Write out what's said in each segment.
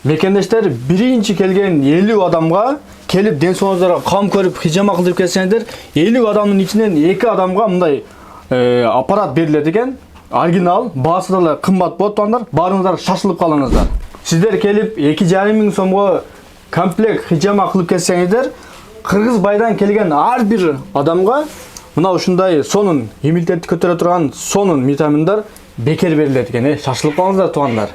Мекендештер биринчи келген 50 адамга келип ден соолугуңуздарга кам көрүп хижама кылдырып келсеңиздер, 50 адамдын ичинен 2 адамга мындай аппарат берилет экен. Оригинал, баасы да кымбат болот тугандар. Барыңыздар шашылып калыңыздар. Сиздер келип 2,5 миң сомго комплект хижама кылып келсеңиздер, Кыргыз байдан келген ар бир адамга мына ушундай сонун иммунитетти көтөрө турган сонун витаминдар бекер берилет экен. Шашылып калыңыздар тугандар.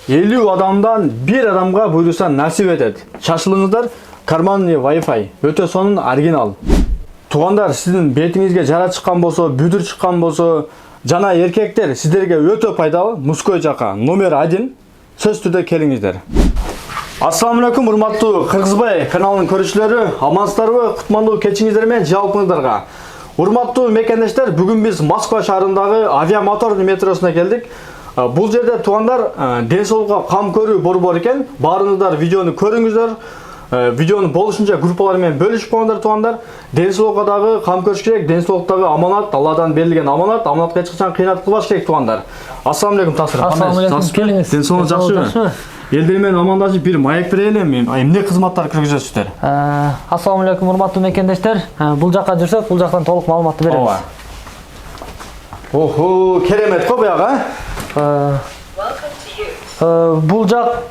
50 адамдан 1 адамга буйруса насип этет. Шашылыңыздар, карманный Wi-Fi өтө сонун оригинал. Тугандар, сиздин бетиңизге жара чыккан болсо, бүдүр чыккан болсо, жана эркектер сиздерге өтө пайдалуу. Мужской жака номер 1 сөз түрдө келиңиздер. Ассаламу алейкум, урматтуу Кыргызбай каналынын көрүүчүлөрү, амансыздарбы? Кутмандуу кечиңиздер менен жалпыңыздарга. Урматтуу мекендештер, бүгүн биз Москва шаарындагы авиамотордун метросуна келдик. Бул жерде тугандар ден соолукка кам көрүү борбору экен. Баарыңыздар видеону көрүңүздөр. Видеону болушунча группалар менен бөлүшүп коңуздар тугандар. Ден соолукка дагы кам көрүш керек. Ден соолуктагы аманат, Алладан берилген аманат. Аманатка эч качан кыйнат кылбаш керек тугандар. Ассаламу алейкум Тасыр. Ассаламу алейкум. Келиңиз. Ден соолугуңуз жакшыбы? Элдер менен амандашып бир маек берели. Эмне кызматтар көргөзөсүздөр? Ассаламу алейкум урматтуу мекендештер. Бул жакка жүрсөк, бул жактан толук маалыматты беребиз. Охо, керемет го буяга. Бул жак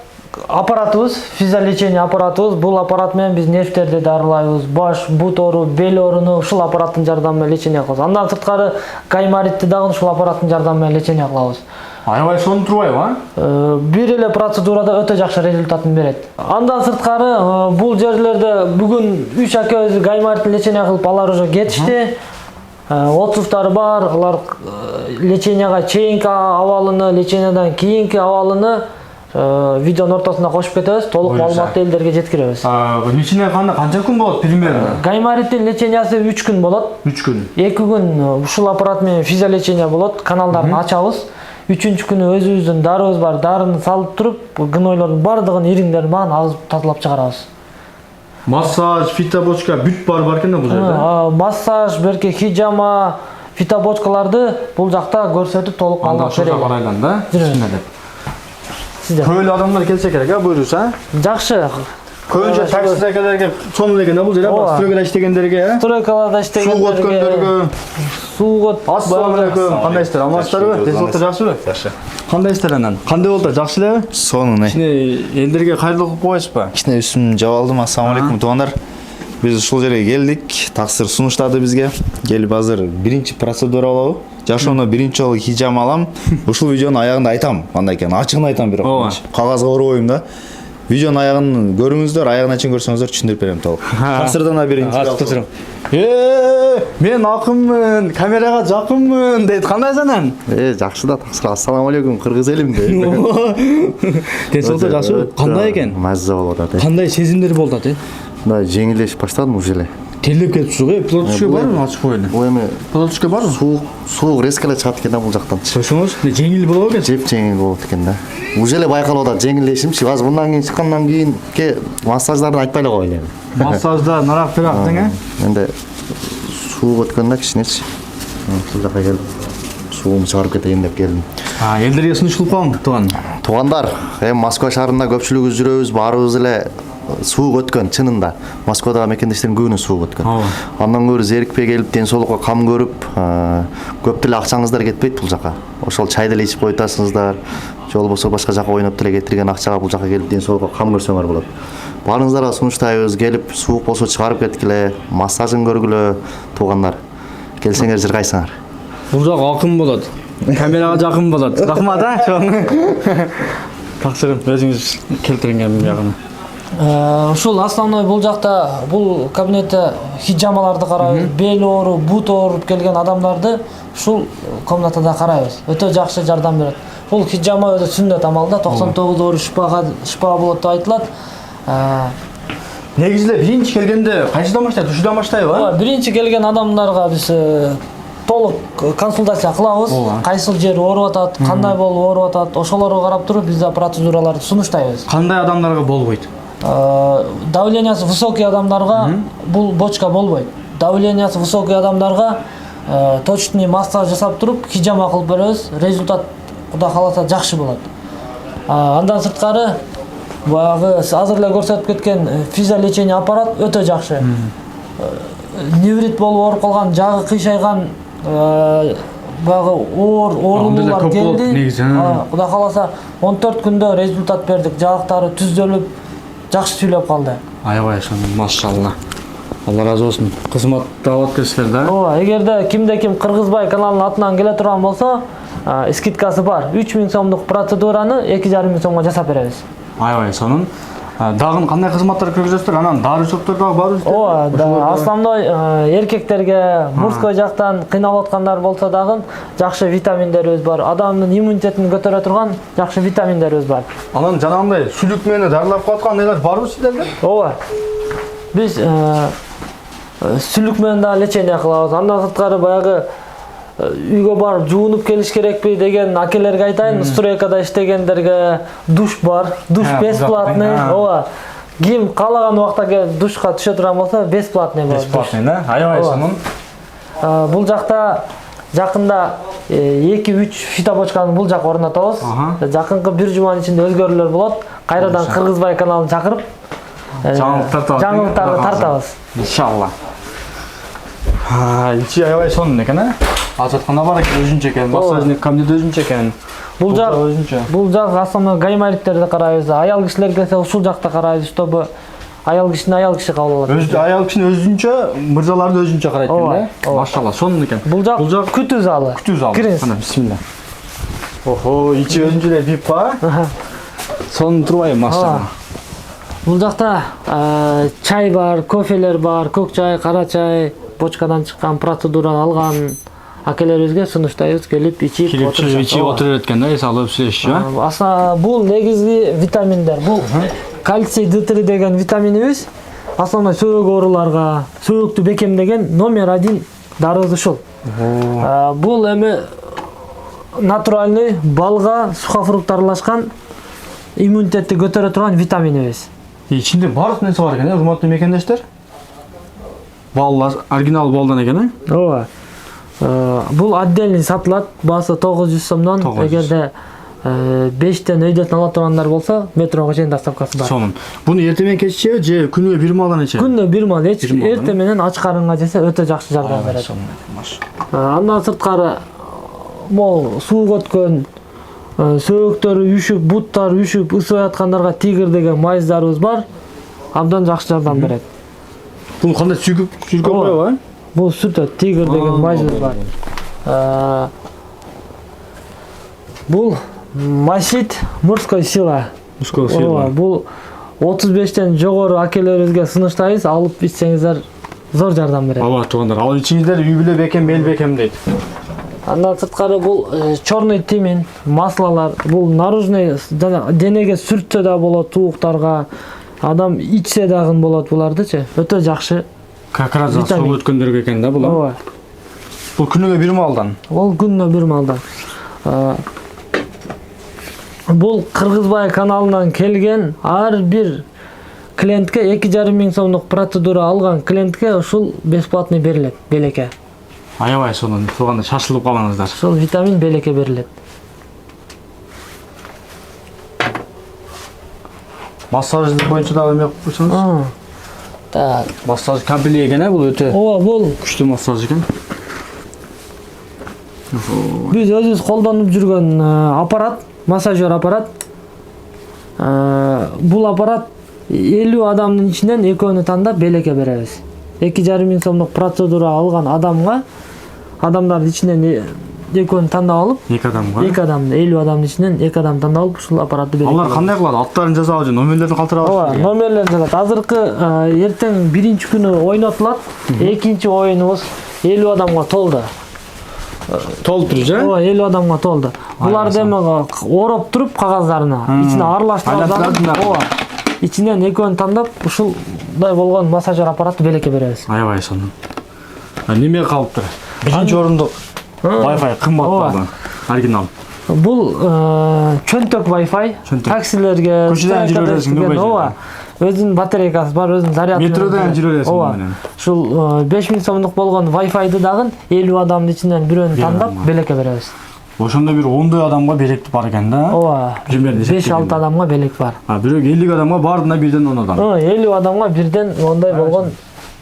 аппаратыбыз, физиолечение аппаратыбыз. Бул аппарат менен биз нервтерди дарылайбыз, баш, бут оору, бел ооруну ушул аппараттын жардамы менен лечение кылабыз. Андан сырткары гайморитти дагы ушул аппараттын жардамы менен лечение кылабыз. Аябай сонун турбайбы, а? Бир эле процедурада өтө жакшы результатын берет. Андан сырткары бул жерлерде бүгүн 3 акебиз гаймориттин лечение кылып, алар уже кетишти. Отсуфтары бар, алар леченияга чейинки абалыны, лечениядан кийинки абалыны видеонун ортосунда кошуп кетебиз, толук маалыматты элдерге жеткиребиз. Лечение канча күн болот примерно? Гаймориттин лечениясы 3 күн болот. 3 күн. 2 күн ушул аппарат менен физиолечение болот, каналдарын ачабыз. 3-үнчү күнү өзүбүздүн дарыбыз бар, дарыны салып туруп, гнойлордун бардыгын, ириңдерин баарын агызып тазалап чыгарабыз. Массаж, фитобочка бүт бар экен да бул жерде. Массаж, берки хижама, фитобочкаларды бул жакта көрсөтүп толук маалымат беребиз. Анда барайлан да. Сиздер. Көйлө адамдар келсе керек, буйруса. Жакшы. Көбүнчө таксидегилерге сонун экен да бул жерде. Стройкада иштегендерге, стройкаларда иштегендерге, суу өткөндөргө. Суу Ассаламу алейкум. Кандайсыздар? Амансыздарбы? Денсаулыктар жакшыбы? Жакшы. Кандайсыздар анан? Кандай болду? Жакшы элеби? Сонун. Элдерге кайрылуу кылып койсузбу? Кичине үстүмдү жаап алдым. Ассаламу алейкум туугандар. Биз ушул жерге келдик. Таксир сунуштады бизге. Келип азыр биринчи процедура болобу? Жашооно биринчи жолу хижама алам. Ушул видеонун аягында айтам. Кандай экен? Ачыгын айтам бирок. Кагазга урбойм да. Видеонун аягын көрүңүздөр, аягына чейин көрсөңүздөр түшүндүрүп берем толук. Таксирдан да биринчи. Мен акынмын, камерага жакынмын дейт. Кандайсың анан? Жакшы да, таксир. Ассаламу алейкум, кыргыз элим дейт. Денсаулыктар жакшыбы? Кандай экен? Маза болуп атат. Кандай сезимдер болуп атат? Да, жеңилдешип баштадым уже эле. Терлеп кетипсиз, плоточка барбы? Ачып коелу. Бул эми плоточка барбы? Суук резко эле чыгат экен да бул жактан. Чөшүңүз, жеңил болот экен. Жеп жеңил болот экен да. Уже эле байкалып атат жеңилдешимчи. Азыр мындан кийин чыккандан кийинки массаждарды айтпай эле коелу эми. Массажда нарак терак тең, Менде суу өткөндө кичинечи. Ушул жака келип суумду чыгарып кетейин деп келдим. Элдерге сунуш кылып коюң, туган. Туугандар, эми Москва шаарында көпчүлүгүбүз жүрөбүз, баарыбыз эле суук өткөн чынында. Москвадагы мекендештердин көбүнүн суук өткөн. Андан көрө зерикпей келип, ден соолукка кам көрүп, көп деле акчаңыздар кетпейт бул жака. Ошол чай деле ичип койтасыңыздар, же болбосо башка жака ойноп деле кетирген акчага бул жака келип ден соолукка кам көрсөңөр болот. Баарыңыздарга сунуштайбыз, келип суук болсо чыгарып кеткиле, массажын көргүлө туугандар. Келсеңер жыргайсыңар. Бул жак акын болот. Камерага жакын болот. Рахмат, Таксырым, өзүңүз келтирген ягын. Ушул основной бул жакта, бул кабинетте хижамаларды карайбыз, бел оору, бут ооруп келген адамдарды ушул комнатада карайбыз. Өтө жакшы жардам берет. Бул хижама өзү сүннөт амалда 99 оору шифа болот деп айтылат. Негизи эле биринчи келгенде кайсыдан баштайт? Ушудан баштайбы? Биринчи келген адамдарга биз толук консультация кылабыз. Кайсыл жери ооруп атат, кандай болуп ооруп атат, ошолорго карап туруп биз процедураларды сунуштайбыз. Кандай адамдарга болбойт? Давлениясы высокий адамдарга бул бочка болбойт. Давлениясы высокий адамдарга точный массаж жасап туруп хижама кылып беребиз. Результат Кудай кааласа жакшы болот. Андан сырткары баягы азыр эле көрсөтүп кеткен физиолечение аппарат өтө жакшы. Неврит болуп ооруп калган, жагы кыйшайган баягы оорулуулар келди. Кудай кааласа 14 күндө результат бердик. Жагыктары түздөлүп, жакшы сүйлөп калды. Аябай машалла. Алла разы болсун. Кызмат дават кесилер да. Ооба, эгерде кимде-ким Кыргызбай каналынын атынан келе турган болсо, скидкасы бар. 3000 сомдук процедураны 2,5 сомго жасап беребиз. Аябай сонун. Дагы кандай кызматтар көргөзөсүздөр? Анан дары чоктор дагы барбы? Ооба, основной эркектерге мужской жактан кыйналып аткандар болсо дагы жакшы витаминдерибиз бар. Адамдын иммунитетин көтөрө турган жакшы витаминдерибиз бар. Анан жанагындай сүлүк менен дарылап калаткан нелер барбы сиздерде? Ооба. Биз сүлүк менен да лечение кылабыз. Андан сырткары баягы үйгө барып жуунуп келиш керекпи деген акелерге айтайын, стройкада иштегендерге душ бар, душ бесплатный. Ооба. Ким каалаган убакта келип душка түшө турган болсо, бесплатный болот. Бесплатный, да? Аябай сонун. Бул жакта жакында 2-3 фитобочканы бул жака орнотобуз. Жакынкы 1 жуманын ичинде өзгөрүүлөр болот. Кайрадан Кыргызбай каналын чакырып жаңылыктарды тартабыз. Иншалла. Ичи аябай сонун экен, Ажаткана бар экен, өзүнчө экен, массажник кабинет өзүнчө экен. Бул жак основной гаймариттерди карайбыз. Аял кишилер келсе ушул жакта карайбыз, чтобы аял кишини аял киши кабыл алат. Аял кишини өзүнчө, мырзаларды өзүнчө карайт экен, да? Машалла, сонун экен. Бул жак күтүү залы. Кириңиз. Кана, бисмилла. Охо, ичи өзүнчө эле VIP ба? Сонун турбайбы, машалла. Бул жакта чай бар, кофелер бар, көк чай, кара чай, бочкадан чыккан процедура алган акелерибизге сунуштайбыз, келип ичип отуруп экен, да, эс алып сүйлөшчү. Асла бул негизги витаминдер. Бул кальций D3 деген витаминибиз. Основной сөөк ооруларга, сөөктү бекемдеген номер 1 дарыбыз ушул. Бул эми натуральный балга, сухофрукт аралашкан иммунитетти көтөрө турган витаминибиз. Ичинде баардык нерсе бар экен, урматтуу мекендештер. Баллар оригинал балдан экен, Ооба. Бул отдельный сатылат, баасы 900 сомдон. Эгерде 5тен өйдөтүн ала тургандар болсо, метрого чейин доставкасы бар. Сонун. Буну эртең менен кеччеби же күнүгө бир малдан ичеби? Күнүгө бир мал, эртең менен ач карынга жесе өтө жакшы жардам берет. Андан сырткары мол суук өткөн, сөөктөрү үшүп, буттары үшүп, ысып аткандарга тигр деген майыздарыбыз бар. Абдан жакшы жардам берет. Бул кандай сүркөп коёбу? Бул сүт тигр деген майызыбыз бар. Бул Масит мужской сила. Бул 35тен жогору акелерибизге сунуштайбыз, алып ичсеңиздер зор жардам берет. Ооба, туугандар, алып ичиңиздер үй бүлө бекем, мел бекем дейт. Андан сырткары бул черный тимин, маслалар, бул наружный денеге сүртсө да болот, тууктарга, адам ичсе дагы болот булардычы. Өтө жакшы. Как раз суу өткөндөргө экен да бул. Ооба. Бул күнүгө бир малдан. Ол күнүгө бир малдан. Бул Кыргызбай каналынан келген ар бир клиентке 2,5 сомдук процедура алган клиентке ушул бесплатный берилет, белеке. Аябай сонун, тууганда шашылып калаңыздар. Ушул витамин белеке берилет. Массаж боюнча дагы эме кылсаңыз? Так, Массаж кабели экен, бул өтө. ооба, бул Күчтүү массаж экен. биз өзүбүз колдонуп жүргөн аппарат, массажер аппарат. Бул аппарат 50 адамдын ичинен экөөнү тандап белеке беребиз. 2,5 сомдук процедура алган адамдардын ичинен экөөнү тандап алып, Эки адамга. 50 адамдын ичинен 2 адам тандап алып, ушул аппаратты белеке. Алар кандай кылат? Аттарын жазабы же номерлерин калтырабы? Ооба, номерлерин жазат. Азыркы эртең биринчи күнү ойнотулат. Экинчи оюнубуз 50 адамга толду. Толуп туруп же? Ооба, 50 адамга толду. Буларды эми ороп туруп кагаздарына, ичине аралаштырып, ооба. Ичинен экөөнү тандап, ушулдай болгон массажер аппаратты белеке беребиз. Аябай сонун. Неме калыптыр? Биринчи орундук Wi-Fi кымбат болду. Оригинал. Бул чөнтөк Wi-Fi. Таксилерге, көчөдөн жүрө бересиң, ооба. Өзүнүн батарейкасы бар, өзүнүн заряды. Метродон жүрө бересиң менен. Ушул 5000 сомдук болгон Wi-Fi'ды дагы 50 адамдын ичинен бирөөнү тандап белеке беребиз. Ошондо бир 10 адамга белек бар экен да. Ооба. Примерно 5-6 адамга белек бар. Бирок 50 адамга бардына бирден 10 адам. 50 адамга бирден ондай болгон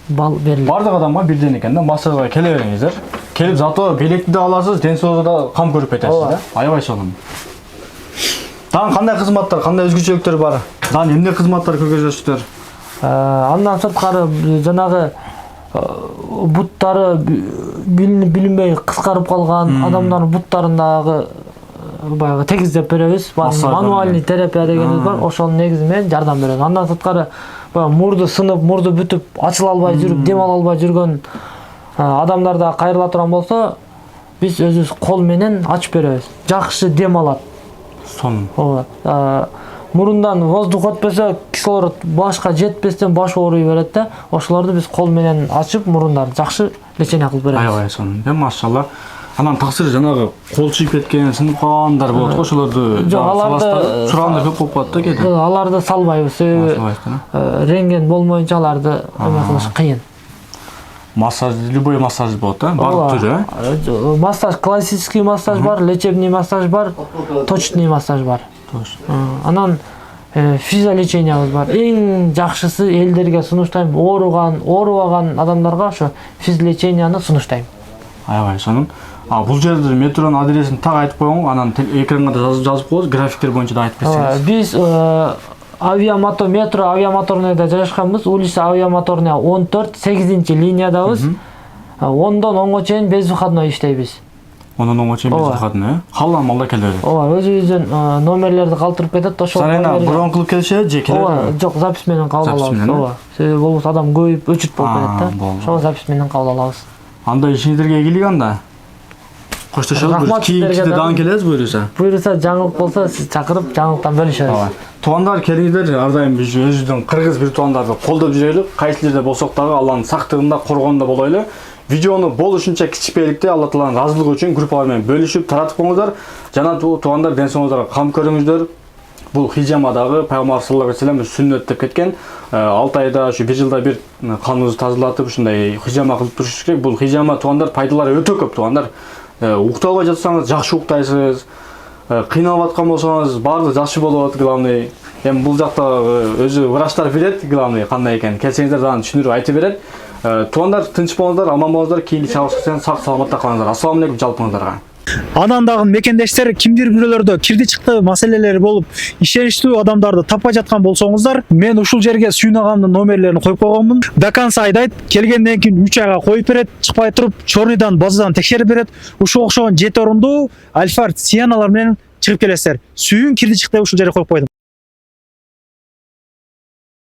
бал берилет. Бардык адамга бирден экен да. Массажга келе бериңиздер. Келип зато белекти да аласыз, ден соолугуна да кам көрүп кетесиз да. Аябай сонун. Дагы кандай кызматтар, кандай өзгөчөлүктөр бар? Дагы эмне кызматтар көргөзөсүздөр? Андан сырткары жанагы буттары билинбей кыскарып калган адамдардын буттарындагы баягы тегиздеп беребиз. Мануальный терапия дегенибиз бар. Ошонун негизи менен жардам беребиз. Андан сырткары баягы мурду сынып, мурду бүтүп, ачыла албай жүрүп, дем ала албай жүргөн адамдар да кайрыла турган болсо, биз өзүбүз кол менен ачып беребиз. Жакшы дем алат. Сонун. Ооба. Мурундан воздух өтпөсө, кислород башка жетпестен баш ооруй берет да. Ошолорду биз кол менен ачып, мурундарды жакшы лечение кылып беребиз. Аябай сонун. Машалла. Анан таксыр жанагы кол чыйып кеткен, сынып калгандар болот го, ошолорду саластырып, сураганда көп болуп калат да кээде. Аларды салбайбыз, себеби рентген болмоюнча аларды эме кылыш кыйын. Массаж, любой массаж болот да, бардык түрү. Массаж, классический массаж бар, лечебный массаж бар, точечный массаж бар. Анан физиолечениябыз бар. Эң жакшысы элдерге сунуштайм, оорубаган адамдарга ошо физиолеченияны сунуштайм. Аябай сонун. Бул жерде метронун адресин так айтып коюң, анан экранга да жазып коебуз, графиктер боюнча да айтып берсеңиз. Биз метро авиамоторныйда жайгашканбыз. Улица авиамоторная 14, 8-линиядабыз. 10дон 10го чейин безвыходной иштейбиз. 10дон 10го чейин безвыходной, калган малда келе берет. Ооба, өзүбүздүн номерлерди калтырып кетет, ошол Зарайна бирон кылып келишет же келе берет? Жок, запись менен кабыл алабыз. Ооба. Себеби болбосо адам көбөйүп өчүрт болуп кетет да. Ошол запись менен кабыл алабыз. Анда ишиңиздерге ийгилик анда. Коштошобуз. Кийинкиде дагы келебиз буйруса. Буйруса жаңылык болсо сиз чакырып жаңылыктан бөлүшөбүз. Туугандар, келиңиздер, ар дайым биз өзүбүздүн кыргыз бир туугандарды колдоп жүрөлү. Кайсы жерде болсок дагы Алланын сактыгында, коргонунда болойлу. Видеону болушунча кичипейликте Алла Тааланын ыраазылыгы үчүн группалар менен бөлүшүп таратып коюңуздар. Жана туугандар, ден соолугуңуздарга кам көрүңүздөр. Бул хижамадагы Пайгамбар саллаллаху алейхи вассалам сүннөт деп кеткен. 6 айда, ушу 1 жылда бир каныбызды тазалатып, ушундай хижама кылып туруш керек. Бул хижама туугандар пайдалары өтө көп туугандар. Уктай албай жатсаңыз жакшы уктайсыз. Кыйналып аткан болсоңуз баардыгы жакшы болот, главный. Эми бул жакта өзү врачтар билет, главный кандай экен. Келсеңиздер дагы түшүндүрүп айтып берет. Туугандар, тынч болуңуздар, аман болуңуздар, кийинки чабышкы сак саламатта калыңыздар. Ассаламу алейкум жалпыңыздарга. Анан дагы мекендештер кимдир бирөөлөрдө кирди чыкты маселелери болуп, ишеничтүү адамдарды таппай жаткан болсоңуздар, мен ушул жерге Сүйүн агамдын номерлерин коюп койгонмун. До конца айдайт, келгенден кийин 3 айга коюп берет, чыкпай туруп, чорныйдан, базадан текшерип берет. Ушул окшогон 7 орундуу Альфард Сианалар менен чыгып келесиздер. Сүйүн кирди чыкты ушул жерге коюп койдум.